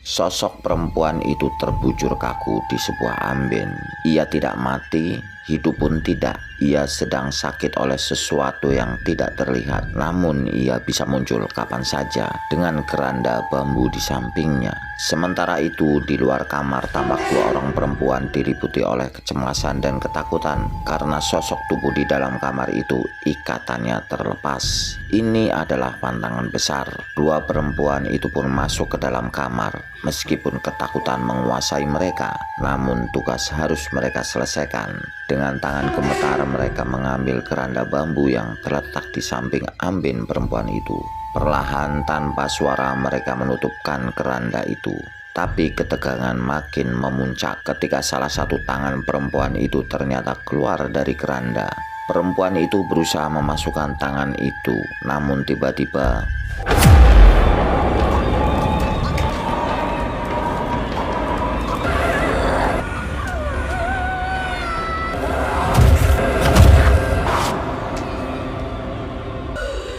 Sosok perempuan itu terbujur kaku di sebuah amben. Ia tidak mati, hidup pun tidak. Ia sedang sakit oleh sesuatu yang tidak terlihat, namun ia bisa muncul kapan saja dengan keranda bambu di sampingnya. Sementara itu, di luar kamar tampak dua orang perempuan diliputi oleh kecemasan dan ketakutan karena sosok tubuh di dalam kamar itu ikatannya terlepas. Ini adalah pantangan besar. Dua perempuan itu pun masuk ke dalam kamar. Meskipun ketakutan menguasai mereka, namun tugas harus mereka selesaikan. Dengan tangan gemetar mereka mengambil keranda bambu yang terletak di samping amben perempuan itu. Perlahan tanpa suara mereka menutupkan keranda itu. Tapi ketegangan makin memuncak ketika salah satu tangan perempuan itu ternyata keluar dari keranda. Perempuan itu berusaha memasukkan tangan itu, namun tiba-tiba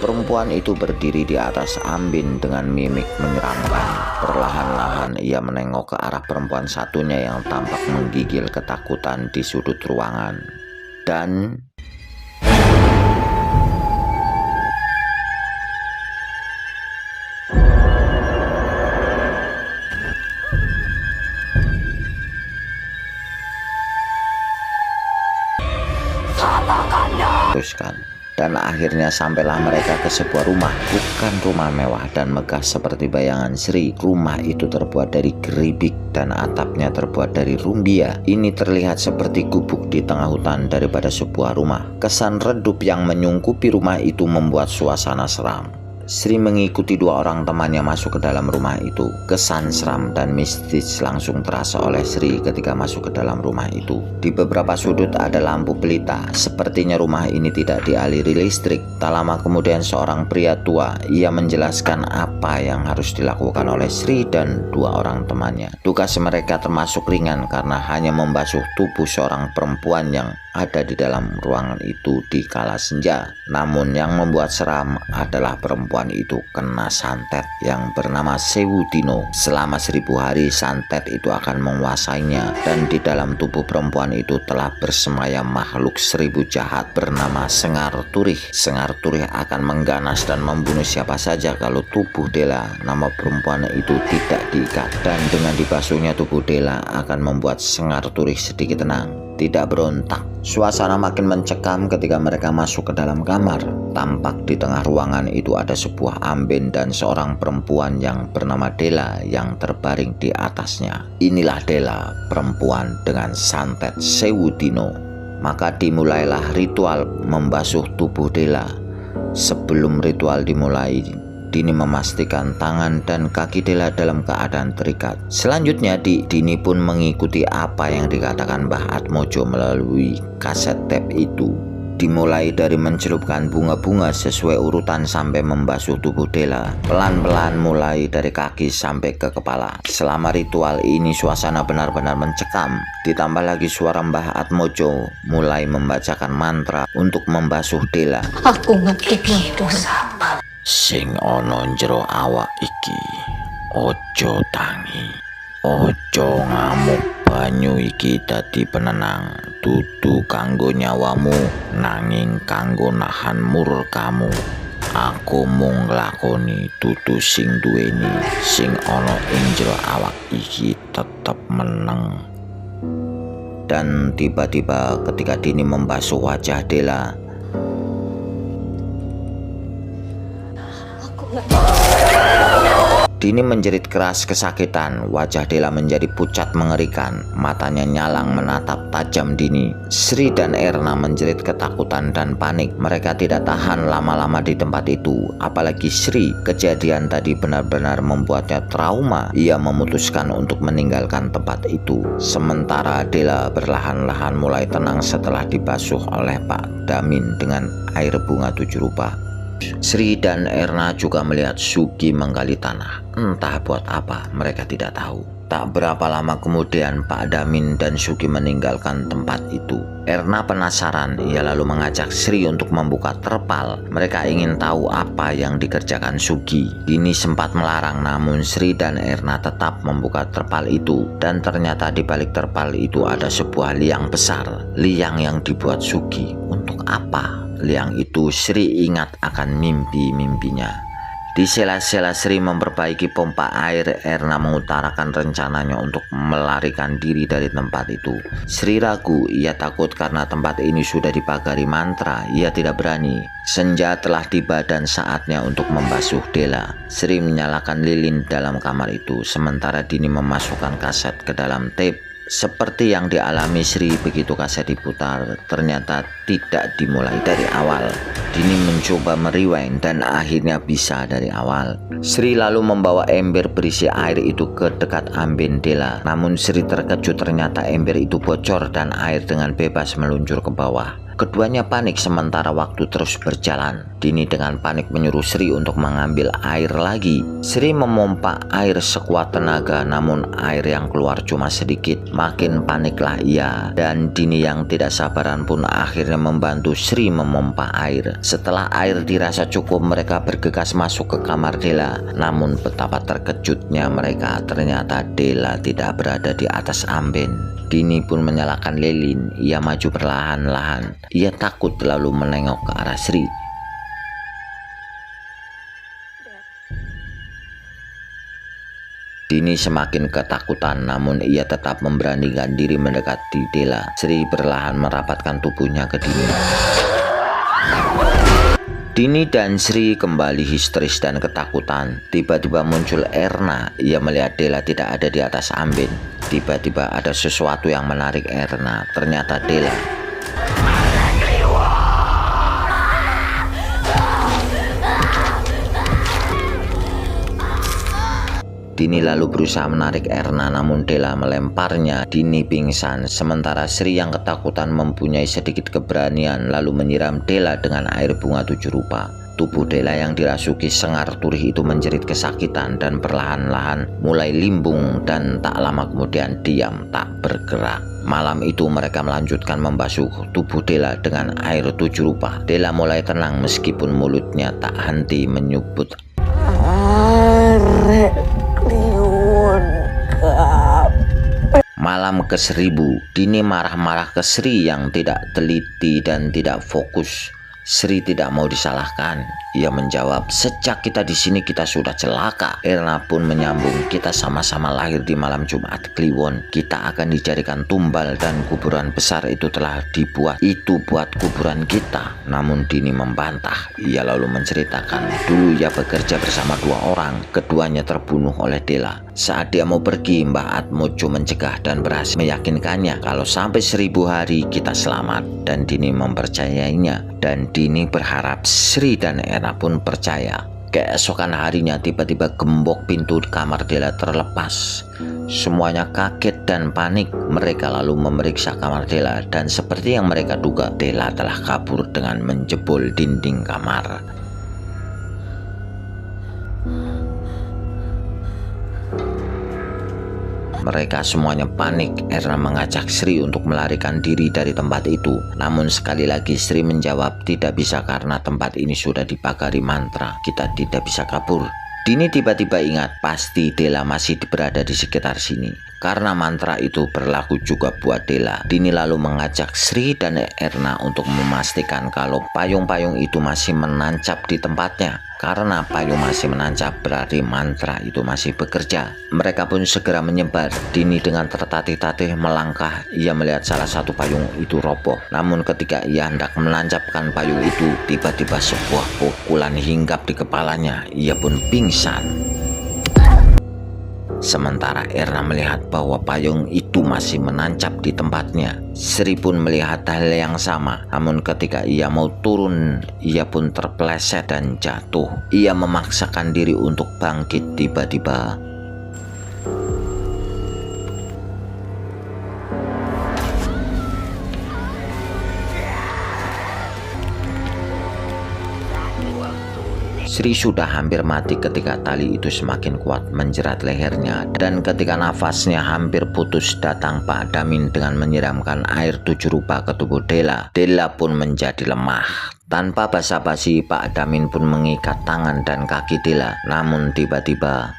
perempuan itu berdiri di atas amben dengan mimik menyeramkan. Perlahan-lahan ia menengok ke arah perempuan satunya yang tampak menggigil ketakutan di sudut ruangan. Dan teruskan. Dan akhirnya sampailah mereka ke sebuah rumah. Bukan rumah mewah dan megah seperti bayangan Sri. Rumah itu terbuat dari geribik dan atapnya terbuat dari rumbia. Ini terlihat seperti gubuk di tengah hutan daripada sebuah rumah. Kesan redup yang menyungkupi rumah itu membuat suasana seram. Sri mengikuti dua orang temannya masuk ke dalam rumah itu. Kesan seram dan mistis langsung terasa oleh Sri ketika masuk ke dalam rumah itu. Di beberapa sudut ada lampu pelita. Sepertinya rumah ini tidak dialiri listrik. Tak lama kemudian seorang pria tua, ia menjelaskan apa yang harus dilakukan oleh Sri dan dua orang temannya. Tugas mereka termasuk ringan karena hanya membasuh tubuh seorang perempuan yang ada di dalam ruangan itu di kala senja. Namun yang membuat seram adalah perempuan itu kena santet yang bernama Sewu Dino. Selama 1000 hari santet itu akan menguasainya, dan di dalam tubuh perempuan itu telah bersemayam makhluk 1000 jahat bernama Sengar Turih. Sengar Turih akan mengganas dan membunuh siapa saja kalau tubuh Dela, nama perempuan itu, tidak diikat. Dan dengan dibasuhnya tubuh Dela akan membuat Sengar Turih sedikit tenang, tidak berontak. Suasana makin mencekam ketika mereka masuk ke dalam kamar. Tampak di tengah ruangan itu ada sebuah amben dan seorang perempuan yang bernama Dela yang terbaring di atasnya. Inilah Dela, perempuan dengan santet Sewu Dino. Maka dimulailah ritual membasuh tubuh Dela. Sebelum ritual dimulai, Dini memastikan tangan dan kaki Dela dalam keadaan terikat. Selanjutnya Dini pun mengikuti apa yang dikatakan Mbah Atmojo melalui kaset tape itu. Dimulai dari mencelupkan bunga-bunga sesuai urutan sampai membasuh tubuh Dela. Pelan-pelan mulai dari kaki sampai ke kepala. Selama ritual ini suasana benar-benar mencekam. Ditambah lagi suara Mbah Atmojo mulai membacakan mantra untuk membasuh Dela. Aku ngerti Tuhan. Sing ana njero awak iki ojo tangi, ojo ngamuk. Banyu iki dadi penenang, dudu kanggo nyawamu nanging kanggo nahan murkamu. Aku mung nglakoni, dudu sing duweni. Sing ana ing njero awak iki tetep meneng. Dan tiba-tiba ketika Dini membasuh wajah Dela, Dini menjerit keras kesakitan. Wajah Dela menjadi pucat mengerikan. Matanya nyalang menatap tajam Dini. Sri dan Erna menjerit ketakutan dan panik. Mereka tidak tahan lama-lama di tempat itu. Apalagi Sri, kejadian tadi benar-benar membuatnya trauma. Ia memutuskan untuk meninggalkan tempat itu. Sementara Dela perlahan-lahan mulai tenang setelah dibasuh oleh Pak Damin dengan air bunga 7 rupa. Sri dan Erna juga melihat Sugi menggali tanah. Entah buat apa, mereka tidak tahu. Tak berapa lama kemudian Pak Damin dan Sugi meninggalkan tempat itu. Erna penasaran, ia lalu mengajak Sri untuk membuka terpal. Mereka ingin tahu apa yang dikerjakan Sugi. Dini sempat melarang, namun Sri dan Erna tetap membuka terpal itu. Dan ternyata di balik terpal itu ada sebuah liang besar. Liang yang dibuat Sugi. Untuk apa? Liang itu Sri ingat akan mimpi-mimpinya. Di sela-sela Sri memperbaiki pompa air, Erna mengutarakan rencananya untuk melarikan diri dari tempat itu. Sri ragu, ia takut karena tempat ini sudah dipagari mantra, ia tidak berani. Senja telah tiba dan saatnya untuk membasuh Dela. Sri menyalakan lilin dalam kamar itu, sementara Dini memasukkan kaset ke dalam tape. Seperti yang dialami Sri begitu kaset diputar, ternyata tidak dimulai dari awal. Dini mencoba merewind dan akhirnya bisa dari awal. Sri lalu membawa ember berisi air itu ke dekat amben Dela. Namun Sri terkejut, ternyata ember itu bocor dan air dengan bebas meluncur ke bawah. Keduanya panik sementara waktu terus berjalan. Dini dengan panik menyuruh Sri untuk mengambil air lagi. Sri memompa air sekuat tenaga, namun air yang keluar cuma sedikit. Makin paniklah ia, dan Dini yang tidak sabaran pun akhirnya membantu Sri memompa air. Setelah air dirasa cukup, mereka bergegas masuk ke kamar Dela. Namun betapa terkejutnya mereka, ternyata Dela tidak berada di atas amben. Dini pun menyalakan lilin. Ia maju perlahan-lahan. Ia takut lalu menengok ke arah Sri. Dini semakin ketakutan, namun ia tetap memberanikan diri mendekati Dela. Sri perlahan merapatkan tubuhnya ke Dini. Dini dan Sri kembali histeris dan ketakutan. Tiba-tiba muncul Erna. Ia melihat Dela tidak ada di atas amben. Tiba-tiba ada sesuatu yang menarik Erna. Ternyata Dela. Dini lalu berusaha menarik Erna, namun Dela melemparnya. Dini pingsan, sementara Sri yang ketakutan mempunyai sedikit keberanian lalu menyiram Dela dengan air bunga 7 rupa. Tubuh Dela yang dirasuki sengar turih itu menjerit kesakitan dan perlahan-lahan mulai limbung dan tak lama kemudian diam tak bergerak. Malam itu mereka melanjutkan membasuh tubuh Dela dengan air 7 rupa. Dela mulai tenang meskipun mulutnya tak henti menyebut Malam ke-1000, Dini marah-marah ke Sri yang tidak teliti dan tidak fokus. Sri tidak mau disalahkan. Ia menjawab, "Sejak kita di sini kita sudah celaka." Erna pun menyambung, "Kita sama-sama lahir di malam Jumat Kliwon. Kita akan dijadikan tumbal dan kuburan besar itu telah dibuat. Itu buat kuburan kita." Namun Dini membantah. Ia lalu menceritakan, dulu ia bekerja bersama 2 orang. Keduanya terbunuh oleh Dela. Saat dia mau pergi, Mbah Atmojo mencegah dan berhasil meyakinkannya kalau sampai 1000 hari kita selamat. Dan Dini mempercayainya. Dan Dini berharap Sri dan Erna pun percaya. Keesokan harinya tiba-tiba gembok pintu kamar Dela terlepas. Semuanya kaget dan panik. Mereka lalu memeriksa kamar Dela dan seperti yang mereka duga, Dela telah kabur dengan menjebol dinding kamar. Mereka semuanya panik. Erna mengajak Sri untuk melarikan diri dari tempat itu. Namun sekali lagi Sri menjawab, "Tidak bisa karena tempat ini sudah dipagari mantra. Kita tidak bisa kabur." Dini tiba-tiba ingat pasti Dela masih berada di sekitar sini. Karena mantra itu berlaku juga buat Dela. Dini lalu mengajak Sri dan Erna untuk memastikan kalau payung-payung itu masih menancap di tempatnya. Karena payung masih menancap berarti mantra itu masih bekerja. Mereka pun segera menyebar. Dini dengan tertatih-tatih melangkah. Ia melihat salah satu payung itu roboh. Namun ketika ia hendak menancapkan payung itu, tiba-tiba sebuah pukulan hinggap di kepalanya. Ia pun pingsan. Sementara Erna melihat bahwa payung itu masih menancap di tempatnya. Sri pun melihat hal yang sama. Namun ketika ia mau turun, ia pun terpeleset dan jatuh. Ia memaksakan diri untuk bangkit. Tiba-tiba Sri sudah hampir mati ketika tali itu semakin kuat menjerat lehernya, dan ketika nafasnya hampir putus datang Pak Damin dengan menyiramkan air 7 rupa ke tubuh Dela. Dela pun menjadi lemah. Tanpa basa-basi Pak Damin pun mengikat tangan dan kaki Dela. Namun tiba-tiba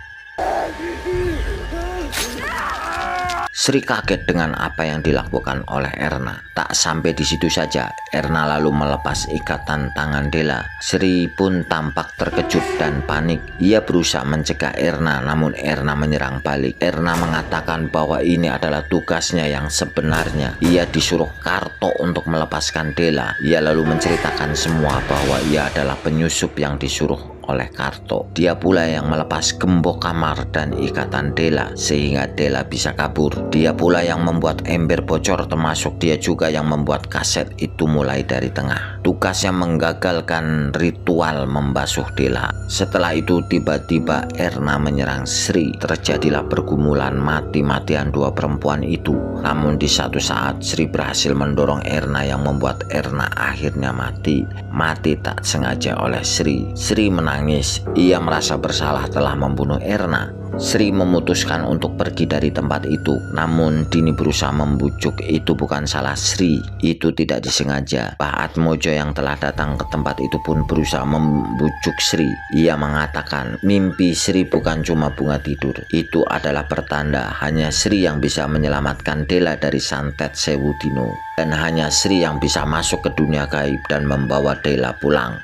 Sri kaget dengan apa yang dilakukan oleh Erna. Tak sampai di situ saja, Erna lalu melepas ikatan tangan Dela. Sri pun tampak terkejut dan panik. Ia berusaha mencegah Erna, namun Erna menyerang balik. Erna mengatakan bahwa ini adalah tugasnya yang sebenarnya. Ia disuruh Karto untuk melepaskan Dela. Ia lalu menceritakan semua bahwa ia adalah penyusup yang disuruh oleh Karto. Dia pula yang melepas gembok kamar dan ikatan Dela sehingga Dela bisa kabur. Dia pula yang membuat ember bocor, termasuk dia juga yang membuat kaset itu mulai dari tengah. Tugasnya menggagalkan ritual membasuh Dela. Setelah itu tiba-tiba Erna menyerang Sri. Terjadilah pergumulan mati-matian dua perempuan itu. Namun di satu saat Sri berhasil mendorong Erna yang membuat Erna akhirnya mati. Mati tak sengaja oleh Sri. Sri menangis. Ia merasa bersalah telah membunuh Erna. Sri memutuskan untuk pergi dari tempat itu. Namun Dini berusaha membujuk, itu bukan salah Sri, itu tidak disengaja. Pak Atmojo yang telah datang ke tempat itu pun berusaha membujuk Sri. Ia mengatakan mimpi Sri bukan cuma bunga tidur, itu adalah pertanda hanya Sri yang bisa menyelamatkan Dela dari santet Sewu Dino, dan hanya Sri yang bisa masuk ke dunia gaib dan membawa Dela pulang.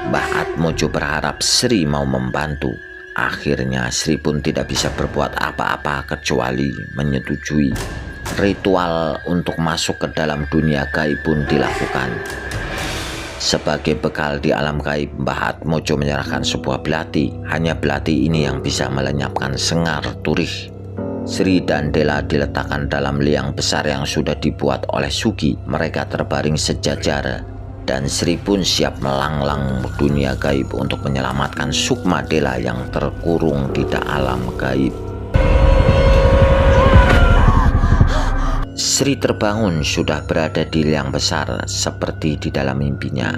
Mbah Atmojo berharap Sri mau membantu. Akhirnya Sri pun tidak bisa berbuat apa-apa kecuali menyetujui. Ritual untuk masuk ke dalam dunia gaib pun dilakukan. Sebagai bekal di alam gaib, Mbah Atmojo menyerahkan sebuah belati. Hanya belati ini yang bisa melenyapkan sengar turih. Sri dan Dela diletakkan dalam liang besar yang sudah dibuat oleh Sugi. Mereka terbaring sejajar, dan Sri pun siap melanglang dunia gaib untuk menyelamatkan Sukma Dela yang terkurung di alam gaib. Sri terbangun sudah berada di liang besar seperti di dalam mimpinya.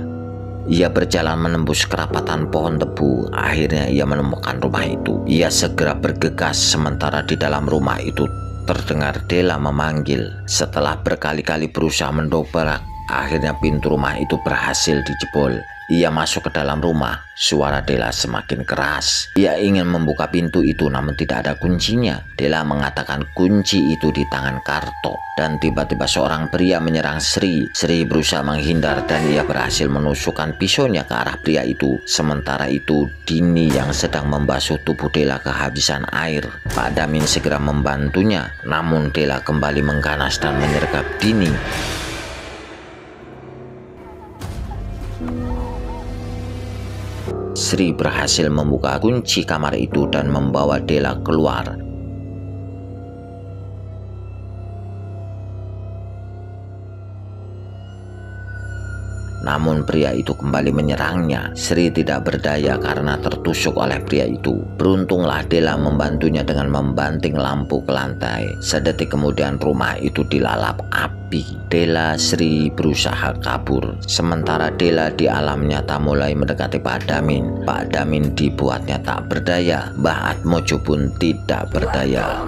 Ia berjalan menembus kerapatan pohon tebu. Akhirnya ia menemukan rumah itu. Ia segera bergegas, sementara di dalam rumah itu terdengar Dela memanggil. Setelah berkali-kali berusaha mendobrak, akhirnya pintu rumah itu berhasil dijebol. Ia masuk ke dalam rumah. Suara Dela semakin keras. Ia ingin membuka pintu itu namun tidak ada kuncinya. Dela mengatakan kunci itu di tangan Karto. Dan tiba-tiba seorang pria menyerang Sri. Sri berusaha menghindar dan ia berhasil menusukkan pisaunya ke arah pria itu. Sementara itu Dini yang sedang membasuh tubuh Dela kehabisan air. Pak Damin segera membantunya. Namun Dela kembali mengganas dan menyergap Dini. Sri berhasil membuka kunci kamar itu dan membawa Dela keluar. Namun pria itu kembali menyerangnya. Sri tidak berdaya karena tertusuk oleh pria itu. Beruntunglah Dela membantunya dengan membanting lampu ke lantai. Sedetik kemudian rumah itu dilalap api. Dela Sri berusaha kabur. Sementara Dela di alam nyata mulai mendekati Pak Damin. Pak Damin dibuatnya tak berdaya. Mbah Atmojo pun tidak berdaya.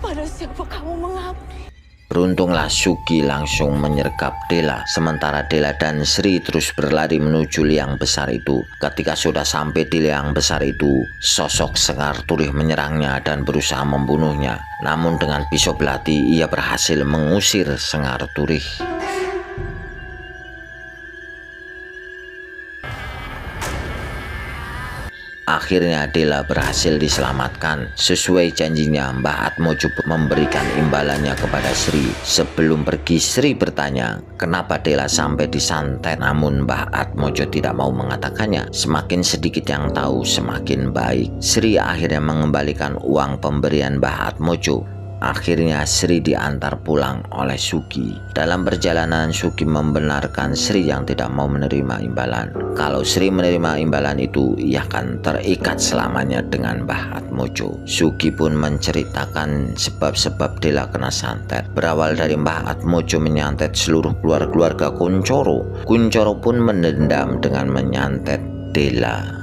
Pada siapa kamu mengabdi? Beruntunglah Sugi langsung menyergap Dela. Sementara Dela dan Sri terus berlari menuju liang besar itu. Ketika sudah sampai di liang besar itu, sosok Sengar Turih menyerangnya dan berusaha membunuhnya. Namun dengan pisau belati ia berhasil mengusir Sengar Turih. Akhirnya Dela berhasil diselamatkan. Sesuai janjinya, Mbah Atmojo memberikan imbalannya kepada Sri. Sebelum pergi, Sri bertanya, kenapa Dela sampai disantet? Namun Mbah Atmojo tidak mau mengatakannya. Semakin sedikit yang tahu, semakin baik. Sri akhirnya mengembalikan uang pemberian Mbah Atmojo. Akhirnya Sri diantar pulang oleh Sugi. Dalam perjalanan Sugi membenarkan Sri yang tidak mau menerima imbalan. Kalau Sri menerima imbalan itu, ia akan terikat selamanya dengan Mbah Atmojo. Sugi pun menceritakan sebab-sebab Dela kena santet. Berawal dari Mbah Atmojo menyantet seluruh keluarga Kuncoro. Kuncoro pun mendendam dengan menyantet Dela.